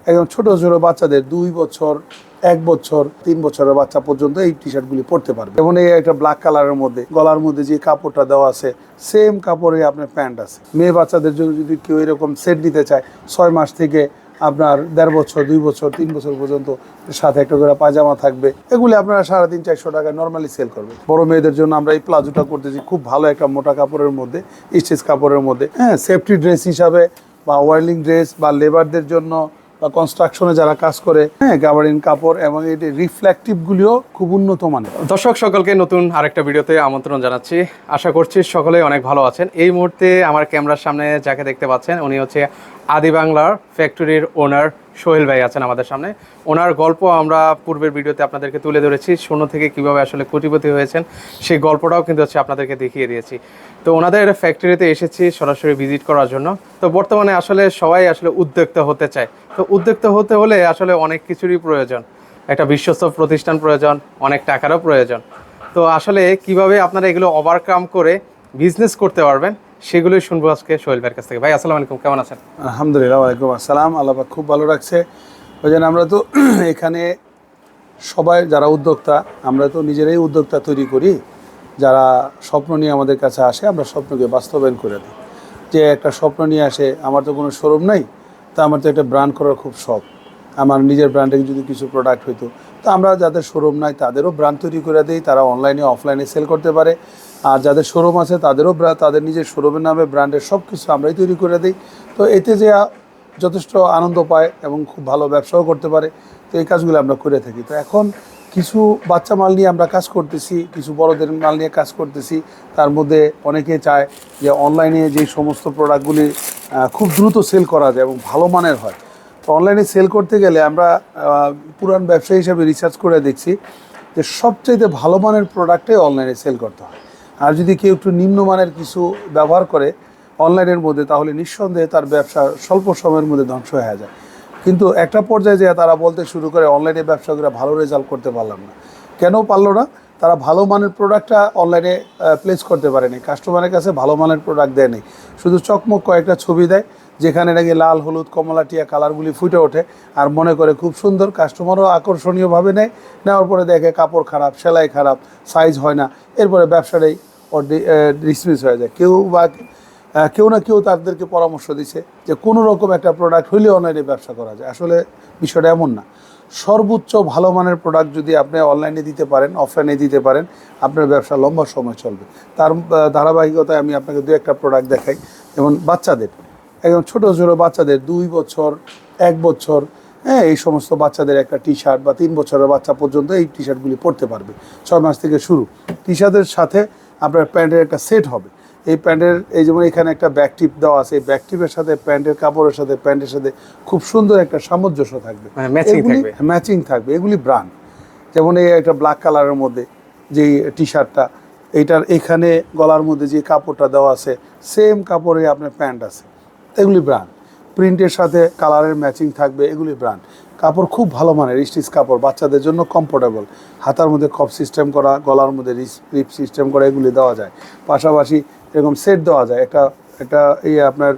একদম ছোট ছোট বাচ্চাদের 2 বছর 1 বছর 3 বছরের বাচ্চা পর্যন্ত এই টি শার্টগুলি পরতে পারবে। যেমন এই একটা ব্ল্যাক কালারের মধ্যে গলার মধ্যে যে কাপড়টা দেওয়া আছে সেম কাপড়ে আপনার প্যান্ট আছে। মেয়ে বাচ্চাদের জন্য যদি কেউ এরকম সেট নিতে চায় 6 মাস থেকে আপনার 1.5 বছর 2 বছর 3 বছর পর্যন্ত সাথে একটা করে পায়জামা থাকবে, এগুলি আপনারা 350-400 টাকায় নর্মালি সেল করবে। বড় মেয়েদের জন্য আমরা এই প্লাজোটা করতেছি খুব ভালো একটা মোটা কাপড়ের মধ্যে, স্টিচ কাপড়ের মধ্যে, হ্যাঁ, সেফটি ড্রেস হিসাবে বা ওয়ার্লিং ড্রেস বা লেবারদের জন্য বা কনস্ট্রাকশনে যারা কাজ করে, হ্যাঁ, গাবারিন কাপড় এবং এটি রিফ্লেকটিভগুলিও খুব উন্নত মানের। দর্শক সকলকে নতুন আরেকটা ভিডিওতে আমন্ত্রণ জানাচ্ছি। আশা করছি সকলেই অনেক ভালো আছেন। এই মুহূর্তে আমার ক্যামেরার সামনে যাকে দেখতে পাচ্ছেন উনি হচ্ছে আদি বাংলার ফ্যাক্টরির ওনার সোহেল ভাই আছেন আমাদের সামনে। ওনার গল্প আমরা পূর্বের ভিডিওতে আপনাদেরকে তুলে ধরেছি, শূন্য থেকে কিভাবে আসলে কোটিপতি হয়েছেন সেই গল্পটাও কিন্তু হচ্ছে আপনাদেরকে দেখিয়ে দিয়েছি। তো ওনাদের ফ্যাক্টরিতে এসেছি সরাসরি ভিজিট করার জন্য। তো বর্তমানে আসলে সবাই আসলে উদ্যোক্তা হতে চায়। তো উদ্যোক্তা হতে হলে আসলে অনেক কিছুরই প্রয়োজন, একটা বিশ্বস্ত প্রতিষ্ঠান প্রয়োজন, অনেক টাকারও প্রয়োজন। তো আসলে কিভাবে আপনারা এগুলো ওভারকাম করে বিজনেস করতে পারবেন সেগুলোই শুনবো আজকে সোহেল ভাইয়ের কাছ থেকে। ভাই আসসালামু আলাইকুম, কেমন আছেন? আলহামদুলিল্লাহ, ওয়ালাইকুম আসসালাম। আল্লাহ পাক খুব ভালো রাখছে। ওই জন্য আমরা তো এখানে সবাই যারা উদ্যোক্তা, আমরা তো নিজেরাই উদ্যোক্তা তৈরি করি। যারা স্বপ্ন নিয়ে আমাদের কাছে আসে আমরা স্বপ্নকে বাস্তবায়ন করে দিই। যে একটা স্বপ্ন নিয়ে আসে, আমার তো কোনো শোরুম নাই, তা আমার তো একটা ব্র্যান্ড করার খুব শখ, আমার নিজের ব্র্যান্ডে যদি কিছু প্রোডাক্ট হইতো, তো আমরা যাদের শোরুম নাই তাদেরও ব্র্যান্ড তৈরি করে দিই, তারা অনলাইনে অফলাইনে সেল করতে পারে। আর যাদের শোরুম আছে তাদেরও তাদের নিজের শোরুমের নামে ব্র্যান্ডের সব কিছু আমরাই তৈরি করে দিই। তো এতে যে যথেষ্ট আনন্দ পায় এবং খুব ভালো ব্যবসাও করতে পারে। তো এই কাজগুলো আমরা করে থাকি। তো এখন কিছু বাচ্চা মাল নিয়ে আমরা কাজ করতেছি, কিছু বড়দের মাল নিয়ে কাজ করতেছি। তার মধ্যে অনেকে চায় যে অনলাইনে যে সমস্ত প্রোডাক্টগুলি খুব দ্রুত সেল করা যায় এবং ভালো মানের হয়। তো অনলাইনে সেল করতে গেলে আমরা পুরান ব্যবসায়ী হিসাবে রিসার্চ করে দেখছি যে সবচাইতে ভালো মানের প্রোডাক্টে অনলাইনে সেল করতে হয়। আর যদি কেউ একটু নিম্নমানের কিছু ব্যবহার করে অনলাইনের মধ্যে, তাহলে নিঃসন্দেহে তার ব্যবসা স্বল্প সময়ের মধ্যে ধ্বংস হয়ে যায়। কিন্তু একটা পর্যায়ে যেয়ে তারা বলতে শুরু করে অনলাইনে ব্যবসা করে ভালো রেজাল্ট করতে পারলাম না। কেন পারলো না? তারা ভালো মানের প্রোডাক্টটা অনলাইনে প্লেস করতে পারেনি, কাস্টমারের কাছে ভালো মানের প্রোডাক্ট দেয়নি, শুধু চকমক কয়েকটা ছবি দেয় যেখানে নাকি লাল হলুদ কমলাটিয়া কালারগুলি ফুটে ওঠে আর মনে করে খুব সুন্দর। কাস্টমারও আকর্ষণীয়ভাবে নেয়, নেওয়ার পরে দেখে কাপড় খারাপ, সেলাই খারাপ, সাইজ হয় না, এরপরে ব্যবসাটাই ডিসমিস হয়ে যায়। কেউ না কেউ তাদেরকে পরামর্শ দিচ্ছে যে কোনো রকম একটা প্রোডাক্ট হইলে অনলাইনে ব্যবসা করা যায়। আসলে বিষয়টা এমন না। সর্বোচ্চ ভালো মানের প্রোডাক্ট যদি আপনি অনলাইনে দিতে পারেন, অফলাইনে দিতে পারেন, আপনার ব্যবসা লম্বা সময় চলবে। তার ধারাবাহিকতায় আমি আপনাকে 2-1টা প্রোডাক্ট দেখাই। যেমন বাচ্চাদের, একদম ছোটো ছোটো বাচ্চাদের 2 বছর 1 বছর, হ্যাঁ, এই সমস্ত বাচ্চাদের একটা টি শার্ট বা 3 বছরের বাচ্চা পর্যন্ত এই টি শার্টগুলি পরতে পারবে। 6 মাস থেকে শুরু। টি শার্টের সাথে আপনার প্যান্টের একটা সেট হবে। এই প্যান্টের এই যেমন এখানে একটা ব্যাক টিপ দেওয়া আছে, এই ব্যাক টিপের সাথে প্যান্টের কাপড়ের সাথে প্যান্টের সাথে খুব সুন্দর একটা সামঞ্জস্য থাকবে, ম্যাচিং থাকবে। এগুলি ব্র্যান্ড। যেমন এই একটা ব্ল্যাক কালারের মধ্যে যেই টি শার্টটা, এইটার এখানে গলার মধ্যে যে কাপড়টা দেওয়া আছে সেম কাপড়ে আপনার প্যান্ট আছে, এগুলি ব্র্যান্ড। প্রিন্টের সাথে কালারের ম্যাচিং থাকবে, এগুলি ব্র্যান্ড। কাপড় খুব ভালো মানের স্টিচ কাপড়, বাচ্চাদের জন্য কমফোর্টেবল, হাতার মধ্যে কপ সিস্টেম করা, গলার মধ্যে রিপ সিস্টেম করা, এগুলি দেওয়া যায়। পাশাপাশি এরকম সেট দেওয়া যায়, একটা এই আপনার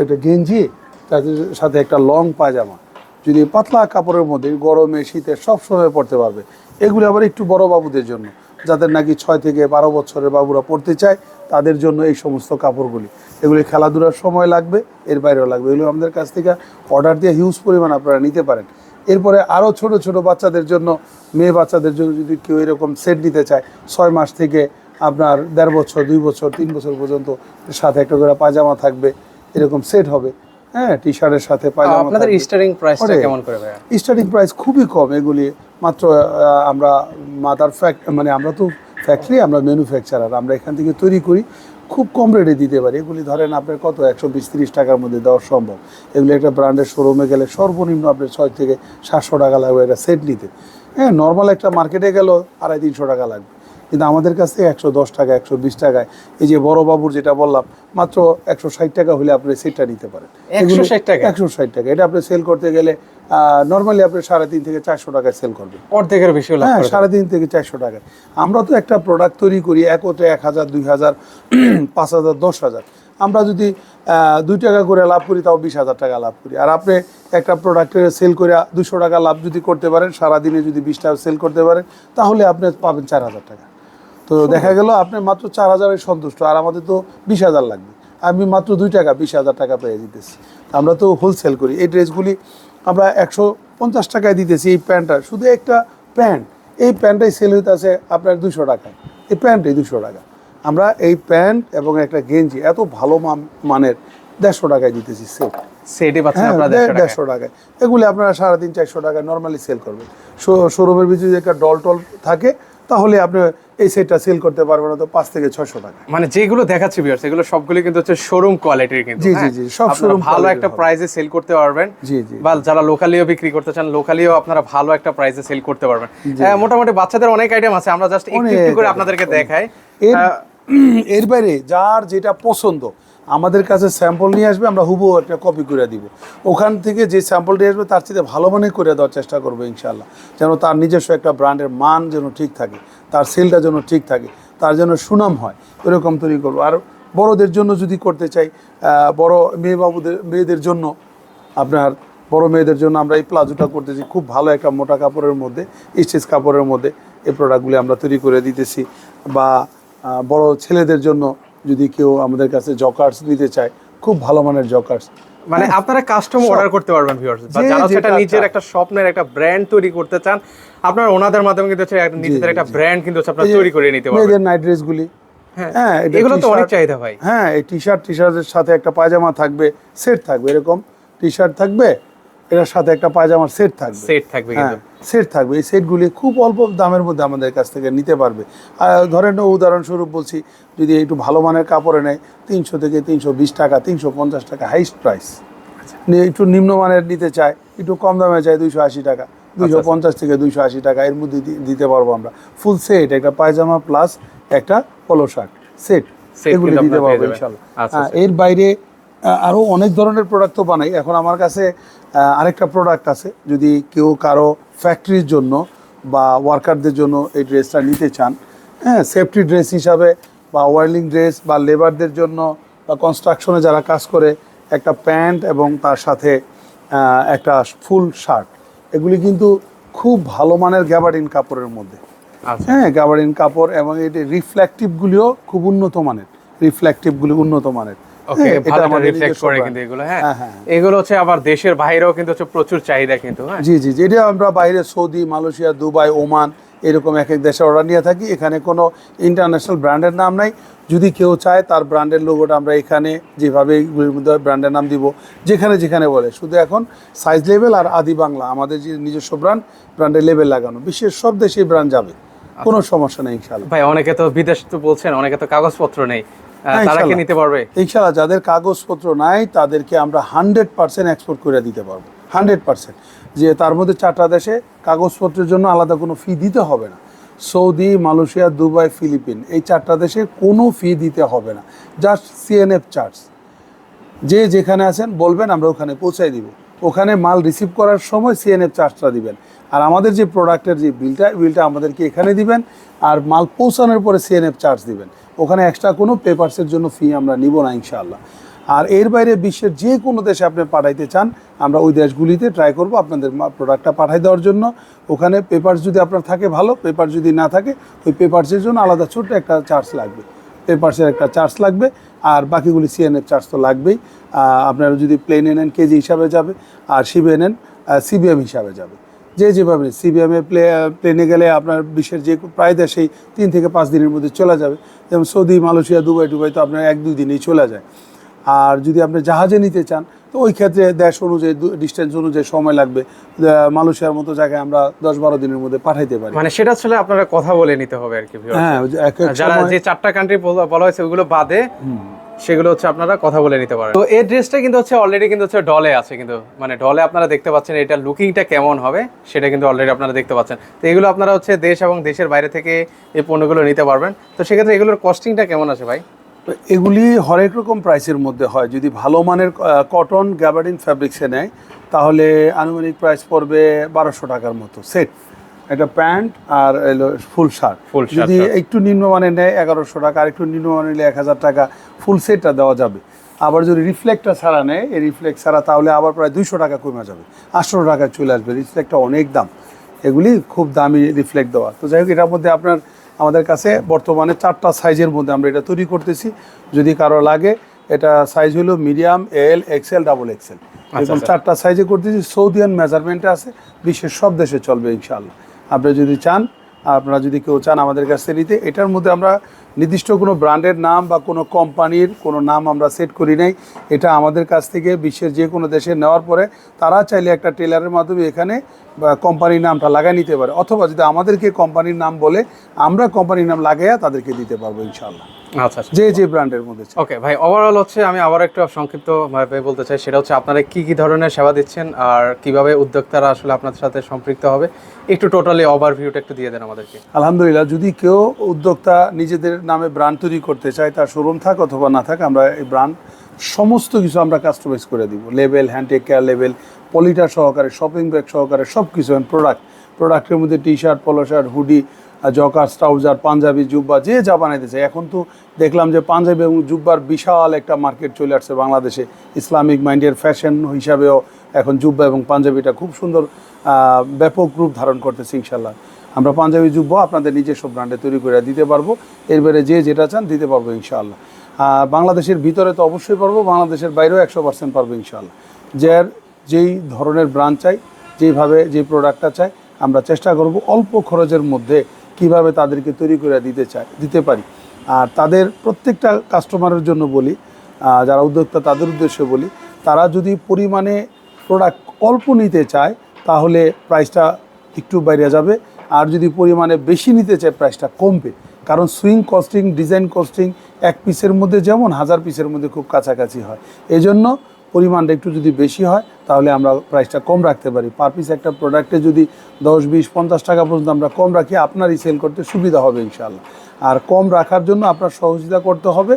একটা গেঞ্জি, তাদের সাথে একটা লং পায়জামা, যদি পাতলা কাপড়ের মধ্যে গরমে শীতে সব সময় পরতে পারবে। এগুলি আবার একটু বড় বাবুদের জন্য, যাদের নাকি 6 থেকে 12 বছরের বাবুরা পড়তে চায় তাদের জন্য এই সমস্ত কাপড়গুলি। এগুলি খেলাধুলার সময় লাগবে, এর বাইরেও লাগবে। এগুলো আমাদের কাছ থেকে অর্ডার দিয়ে হিউজ পরিমাণ আপনারা নিতে পারেন। এরপরে আরও ছোট ছোট বাচ্চাদের জন্য, মেয়ে বাচ্চাদের জন্য যদি কেউ এরকম সেট নিতে চায় 6 মাস থেকে আপনার 1.5 বছর 2 বছর 3 বছর পর্যন্ত সাথে একটা করে পায়জামা থাকবে, এরকম সেট হবে, হ্যাঁ, টি শার্টের সাথে পায়জামা। আপনাদের স্টার্টিং প্রাইসটা কেমন করে ভাই? স্টার্টিং প্রাইস খুবই কম। এগুলি মাত্র আমরা মানে আমরা তো ফ্যাক্টরি, আমরা ম্যানুফ্যাকচারার, আমরা এখান থেকে তৈরি করি, খুব কম রেটে দিতে পারি। এগুলি ধরেন আপনার কত 120-30 টাকার মধ্যে দেওয়া সম্ভব। এগুলি একটা ব্র্যান্ডের শোরুমে গেলে সর্বনিম্ন আপনার 6 থেকে 700 টাকা লাগবে একটা সেট নিতে। হ্যাঁ, নর্মাল একটা মার্কেটে গেলেও 250-300 টাকা লাগবে, কিন্তু আমাদের কাছ থেকে 110 টাকা 120 টাকায়, এই যে বড় বাবুর যেটা বললাম, মাত্র 160 টাকা হলে আপনি সেটটা নিতে পারেন। 160 টাকা? 160 টাকা। এটা আপনি সেল করতে গেলে নর্মালি আপনি 350 থেকে 400 টাকায় সেল করবেন, অর্ধেকের বেশি। হ্যাঁ, 350 থেকে 400 টাকায়। আমরা তো একটা প্রোডাক্ট তৈরি করি একত্রে 1000, 2000, 5000, 10,000। আমরা যদি 2 টাকা করে লাভ করি তাও 20,000 টাকা লাভ করি। আর আপনি একটা প্রোডাক্টের সেল করে 200 টাকা লাভ যদি করতে পারেন, সারাদিনে যদি 20 টাকা সেল করতে পারেন, তাহলে আপনি পাবেন 4,000 টাকা। তো দেখা গেল আপনি মাত্র 4,000-এ সন্তুষ্ট, আর আমাদের তো 20,000 লাগবে। আমি মাত্র 2 টাকা 20,000 টাকা পেয়ে দিতেছি। আমরা তো হোলসেল করি। এই ড্রেসগুলি আমরা 150 টাকায় দিতেছি। এই প্যান্টটা, শুধু একটা প্যান্ট, এই প্যান্টটাই সেল হইতেছে আপনার 200 টাকায়। এই প্যান্টটাই 200 টাকা। আমরা এই প্যান্ট এবং একটা গেঞ্জি এত ভালো মানের 150 টাকায় দিতেছি সেট। সেটই পাচ্ছেন হ্যাঁ, আপনারা 150 টাকায়। এগুলি আপনারা 350-400 টাকায় নর্মালি সেল করবেন। শোরুমের ভিতরে যদি একটা ডল টল থাকে, তাহলে আপনি এই সেটটা সেল করতে পারবেন তো 5 থেকে 600 টাকা। মানে যেগুলো দেখাচ্ছি ভিউয়ার্স, এগুলো সবগুলো কিন্তু হচ্ছে শোরুম কোয়ালিটির কিন্তু। জি, জি, জি, সব আপনারা শোরুম ভালো quality একটা হবে। প্রাইসে সেল করতে পারবেন। জি, জি। বা যারা লোকালিও বিক্রি করতে চান, লোকালিও আপনারা ভালো একটা প্রাইসে সেল করতে পারবেন। মোটামুটি বাচ্চাদের অনেক আইটেম আছে, আমরা জাস্ট একটু একটু করে আপনাদেরকে দেখাই। এর বাইরে যার যেটা পছন্দ আমাদের কাছে স্যাম্পল নিয়ে আসবে, আমরা হুবহু একটা কপি করে দিব। ওখান থেকে যে স্যাম্পলটি আসবে তার চেয়ে ভালো মানে করে দেওয়ার চেষ্টা করবো ইনশাআল্লাহ, যেন তার নিজস্ব একটা ব্র্যান্ডের মান যেন ঠিক থাকে, তার সেলটা যেন ঠিক থাকে, তার যেন সুনাম হয়, এরকম তৈরি করবো। আর বড়দের জন্য যদি করতে চাই, বড় মেয়েদের জন্য, আপনার বড় মেয়েদের জন্য আমরা এই প্লাজোটা করতেছি খুব ভালো একটা মোটা কাপড়ের মধ্যে, স্টিচ কাপড়ের মধ্যে এই প্রোডাক্টগুলি আমরা তৈরি করে দিতেছি। বা বড় ছেলেদের জন্য যদি কেউ আমাদের কাছে জকার্স নিতে চায়, খুব ভালো মানের জকার্স, মানে আপনারা কাস্টম অর্ডার করতে পারবেন ভিউয়ার্স। বা যারা সেটা নিজের একটা স্বপ্নের একটা ব্র্যান্ড তৈরি করতে চান, আপনারা ওনাদের মাধ্যমে কিন্তু হচ্ছে নিজেদের একটা ব্র্যান্ড কিন্তু আপনারা তৈরি করে নিতে পারবেন। মেয়েদের নাইট ড্রেসগুলি, হ্যাঁ এগুলো তো অনেক চাহিদা ভাই। হ্যাঁ, এই টি-শার্টের সাথে একটা পায়জামা থাকবে, সেট থাকবে, এরকম টি-শার্ট থাকবে, এটার সাথে একটা পায়জামার সেট থাকবে, সেট থাকবে কিন্তু। সেট থাকবে। এই সেটগুলি খুব অল্প দামের মধ্যে আমাদের কাছ থেকে নিতে পারবে। আর ধরেন উদাহরণস্বরূপ বলছি, যদি একটু ভালো মানের কাপড়ে নেয় 300 থেকে 320 টাকা, 350 টাকা হাইস্ট প্রাইস। একটু নিম্নমানের নিতে চায়, একটু কম দামে চায় 280 টাকা, 250 থেকে 280 টাকা, এর মধ্যে দিতে পারবো আমরা। ফুল সেট, একটা পায়জামা প্লাস একটা পলো শার্ট সেট, এগুলি দিতে পারবো ইনশাআল্লাহ। এর বাইরে আরও অনেক ধরনের প্রোডাক্ট তো বানাই। এখন আমার কাছে আরেকটা প্রোডাক্ট আছে, যদি কেউ কারো ফ্যাক্টরির জন্য বা ওয়ার্কারদের জন্য এই ড্রেসটা নিতে চান, হ্যাঁ, সেফটি ড্রেস হিসাবে, বা ওয়ার্লিং ড্রেস, বা লেবারদের জন্য, বা কনস্ট্রাকশনে যারা কাজ করে, একটা প্যান্ট এবং তার সাথে একটা ফুল শার্ট, এগুলি কিন্তু খুব ভালো মানের গ্যাবার্ডিন কাপড়ের মধ্যে। হ্যাঁ, গ্যাবার্ডিন কাপড়, এবং এটি রিফ্লেকটিভগুলিও খুব উন্নত মানের, রিফ্লেকটিভগুলি উন্নত মানের। ওকে, ভালো করে রিফ্লেক্ট করে কিন্তু এগুলো। হ্যাঁ, এগুলো হচ্ছে আবার দেশের বাইরেও কিন্তু হচ্ছে প্রচুর চাহিদা কিন্তু। হ্যাঁ, জি, জি, এটা আমরা বাইরে সৌদি, মালয়েশিয়া, দুবাই, ওমান, এরকম এক এক দেশে অর্ডার নিয়ে থাকি। এখানে কোনো ইন্টারন্যাশনাল ব্র্যান্ডের নাম নাই। যদি কেউ চায় তার ব্র্যান্ডের লোগোটা আমরা এখানে যেভাবে এগুলির মধ্যে ব্র্যান্ডের নাম দিব, যেখানে যেখানে বলে। শুধু এখন সাইজ লেভেল আর আদি বাংলা আমাদের যে নিজস্ব ব্র্যান্ডের লেভেল লাগানো, বিশ্বের সব দেশে ব্র্যান্ড যাবে, কোনো সমস্যা নেই ইনশাআল্লাহ। ভাই অনেকে তো বিদেশ তো বলছেন, অনেকে তো কাগজপত্র নেই, তারা কি নিতে পারবে? ইনশাআল্লাহ, যাদের কাগজপত্র নাই তাদেরকে আমরা 100% এক্সপোর্ট করে দিতে পারবো, 100%। যে তার মধ্যে 4টা দেশে কাগজপত্রের জন্য আলাদা কোনো ফি দিতে হবে না। সৌদি, মালয়েশিয়া, দুবাই, ফিলিপিন, এই 4টা দেশে কোনো ফি দিতে হবে না, জাস্ট সিএনএফ চার্জ। যে যেখানে আছেন বলবেন, আমরা ওখানে পৌঁছাই দিব। ওখানে মাল রিসিভ করার সময় সিএনএফ চার্জটা দিবেন, আর আমাদের যে প্রোডাক্টের যে বিলটা আমাদেরকে এখানে দিবেন, আর মাল পৌঁছানোর পরে সিএনএফ চার্জ দিবেন। ওখানে এক্সট্রা কোনো পেপারসের জন্য ফি আমরা নিব না ইনশাআল্লাহ। আর এর বাইরে বিশ্বের যে কোনো দেশে আপনি পাঠাইতে চান, আমরা ওই দেশগুলিতে ট্রাই করব আপনাদের প্রোডাক্টটা পাঠাই দেওয়ার জন্য। ওখানে পেপারস যদি আপনার থাকে ভালো, পেপার যদি না থাকে, ওই পেপারসের জন্য আলাদা ছোট্ট একটা চার্জ লাগবে, পেপারসের একটা চার্জ লাগবে, আর বাকিগুলি সিএনএফ চার্জ তো লাগবেই। আপনারা যদি প্লেনে নেন কেজি হিসাবে যাবে, আর শিপে নেন সিবিএম হিসাবে যাবে। যেভাবে সিবিএমে প্লেনে গেলে আপনার বিশ্বের যে প্রায় দেশেই 3 থেকে 5 দিনের মধ্যে চলে যাবে। যেমন সৌদি, মালয়েশিয়া, দুবাই তো আপনার 1-2 দিনেই চলে যায়। আর যদি আপনি জাহাজে নিতে চান, তো ওই ক্ষেত্রে দেশ অনুযায়ী, ডিস্টেন্স অনুযায়ী সময় লাগবে। মালয়েশিয়ার মতো জায়গায় আমরা 10-12 দিনের মধ্যে পাঠাইতে পারি। মানে সেটা আসলে আপনারা কথা বলে নিতে হবে আর কি। হ্যাঁ, যারা যে 4টা কান্ট্রি বলা হয়েছে ওগুলো বাদে সেগুলো হচ্ছে আপনারা কথা বলে নিতে পারেন। তো এই ড্রেসটা কিন্তু হচ্ছে অলরেডি কিন্তু হচ্ছে ডলে আছে, কিন্তু মানে ডলে আপনারা দেখতে পাচ্ছেন এটা লুকিংটা কেমন হবে সেটা কিন্তু অলরেডি আপনারা দেখতে পাচ্ছেন। তো এগুলো আপনারা হচ্ছে দেশ এবং দেশের বাইরে থেকে এই পণ্যগুলো নিতে পারবেন। তো সেক্ষেত্রে এগুলোর কস্টিংটা কেমন আছে ভাই? এগুলি হরেক রকম প্রাইসের মধ্যে হয়। যদি ভালো মানের কটন গ্যাবার্ডিন ফ্যাব্রিক্সে নেয়, তাহলে আনুমানিক প্রাইস পড়বে 1200 টাকার মতো সেট। এটা প্যান্ট আর এলো ফুল শার্ট। Full shirt, যদি shirt। একটু নিম্নমানের নেয় 1100 টাকা, আর একটু নিম্নমানের নিলে 1000 টাকা ফুল সেটটা দেওয়া যাবে। আবার যদি রিফ্লেক্টটা ছাড়া নেয়, এই রিফ্লেক্ট ছাড়া, তাহলে আবার প্রায় 200 টাকা কমে যাবে, 800 টাকায় চলে আসবে। রিফ্লেক্টটা অনেক দাম, এগুলি খুব দামি রিফ্লেক্ট দেওয়া। তো যাই হোক, এটার মধ্যে আপনার আমাদের কাছে বর্তমানে 4টা সাইজের মধ্যে আমরা এটা তৈরি করতেছি। যদি কারো লাগে, এটা সাইজ হলো মিডিয়াম, এল, এক্সেল, ডাবল এক্সেল, এরকম 4টা সাইজে করতেছি। সৌদিয়ান মেজারমেন্টে আছে, বিশ্বের সব দেশে চলবে ইনশাআল্লাহ। আপনি যদি চান, আপনারা যদি কেউ চান আমাদের কাছ থেকে নিতে, এটার মধ্যে আমরা নির্দিষ্ট কোনো ব্র্যান্ডের নাম বা কোনো কোম্পানির কোনো নাম আমরা সেট করি নাই। এটা আমাদের কাছ থেকে বিশ্বের যে কোনো দেশে নেওয়ার পরে তারা চাইলে একটা টেলারের মাধ্যমে এখানে বা কোম্পানির নামটা লাগাই নিতে পারে, অথবা যদি আমাদেরকে কোম্পানির নাম বলে, আমরা কোম্পানির নাম লাগাইয়া তাদেরকে দিতে পারবো ইনশাআল্লাহ, আচ্ছা আচ্ছা। যে ব্র্যান্ডের মধ্যে চাই। ওকে ভাই, ওভারঅল হচ্ছে আমি আবার একটু সংক্ষিপ্ত ভাবে বলতে চাই, সেটা হচ্ছে আপনারা কি কি ধরনের সেবা দিচ্ছেন আর কিভাবে উদ্যোক্তারা আসলে আপনাদের সাথে সম্পৃক্ত হবে, একটু টোটালি ওভারভিউটা একটু দিয়ে দেন আমাদেরকে। আলহামদুলিল্লাহ, যদি কেউ উদ্যোক্তা নিজেদের নামে ব্র্যান্ড তৈরি করতে চায়, তার শোরুম থাক অথবা না থাক, আমরা এই ব্র্যান্ড সমস্ত কিছু আমরা কাস্টমাইজ করে দিব। লেবেল, হ্যান্ডটেক কেয়ার লেবেল, পলিটার সহকারে, শপিং ব্যাগ সহকারে সব কিছু। প্রোডাক্টের মধ্যে T shirt, polo shirt, hoodie, joggers, trouser, panjabi, জুব্বা, যে যা বানাইতে চায়। এখন তো দেখলাম যে পাঞ্জাবি এবং জুব্বার বিশাল একটা মার্কেট চলে আসছে বাংলাদেশে। ইসলামিক মাইন্ডের ফ্যাশন হিসাবেও এখন জুব্বা এবং পাঞ্জাবিটা খুব সুন্দর ব্যাপক রূপ ধারণ করতেছে ইনশাল্লাহ। আমরা পাঞ্জাবি জুব্বা আপনাদের নিজস্ব ব্র্যান্ডে তৈরি করে দিতে পারবো। এরপরে যে যেটা চান দিতে পারবো ইনশাআল্লাহ। বাংলাদেশের ভিতরে তো অবশ্যই পারবো, বাংলাদেশের বাইরেও 100% পারবো ইনশাআল্লাহ। যেই ধরনের ব্র্যান্ড চাই, যেইভাবে যে প্রোডাক্টটা চাই, আমরা চেষ্টা করব অল্প খরচের মধ্যে কিভাবে তাদেরকে তৈরি করে দিতে পারি। আর তাদের প্রত্যেকটা কাস্টমারের জন্য বলি, যারা উদ্যোক্তা তাদের উদ্দেশ্যে বলি, তারা যদি পরিমাণে প্রোডাক্ট অল্প নিতে চায় তাহলে প্রাইসটা একটু বাইরে যাবে, আর যদি পরিমাণে বেশি নিতে চায় প্রাইসটা কমবে। কারণ সুইং কস্টিং, ডিজাইন কস্টিং 1 পিসের মধ্যে যেমন 1000 পিসের মধ্যে খুব কাছাকাছি হয়। এজন্য পরিমাণটা একটু যদি বেশি হয় তাহলে আমরা প্রাইসটা কম রাখতে পারি। পার পিস একটা প্রোডাক্টে যদি 10, 20, 50 টাকা পর্যন্ত আমরা কম রাখি, আপনারই সেল করতে সুবিধা হবে ইনশাআল্লাহ। আর কম রাখার জন্য আপনার সহযোগিতা করতে হবে,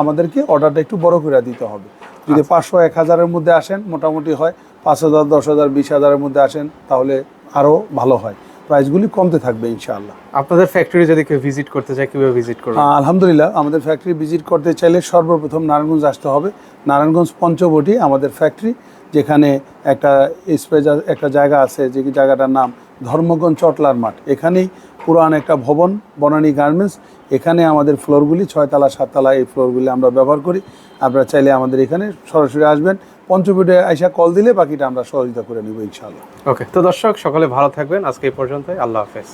আমাদেরকে অর্ডারটা একটু বড় করে দিতে হবে। যদি 500, 1000-এর মধ্যে আসেন, মোটামুটি হয় 5000, 10,000, 20,000-এর মধ্যে আসেন, তাহলে আরও ভালো হয়, প্রাইসগুলি কমতে থাকবে ইনশাআল্লাহ। আপনাদের ফ্যাক্টরি যদি কেউ ভিজিট করতে চায়, কিভাবে ভিজিট করবে? আলহামদুলিল্লাহ, আমাদের ফ্যাক্টরি ভিজিট করতে চাইলে সর্বপ্রথম নারায়ণগঞ্জ আসতে হবে। নারায়ণগঞ্জ পঞ্চবটি আমাদের ফ্যাক্টরি, যেখানে একটা জায়গা আছে, যে জায়গাটার নাম ধর্মগঞ্জ চটলার মাঠ। এখানেই পুরান একটা ভবন, বনানী গার্মেন্টস। এখানে আমাদের ফ্লোরগুলি 6 তলা 7 তলা, এই ফ্লোরগুলি আমরা ব্যবহার করি। আপনারা চাইলে আমাদের এখানে সরাসরি আসবেন, পঞ্চবটে আইসা কল দিলে বাকিটা আমরা সহযোগিতা করে নেব ইনশাআল্লাহ। ওকে, তো দর্শক সকলে ভালো থাকবেন, আজকে এই পর্যন্তই, আল্লাহ হাফেজ।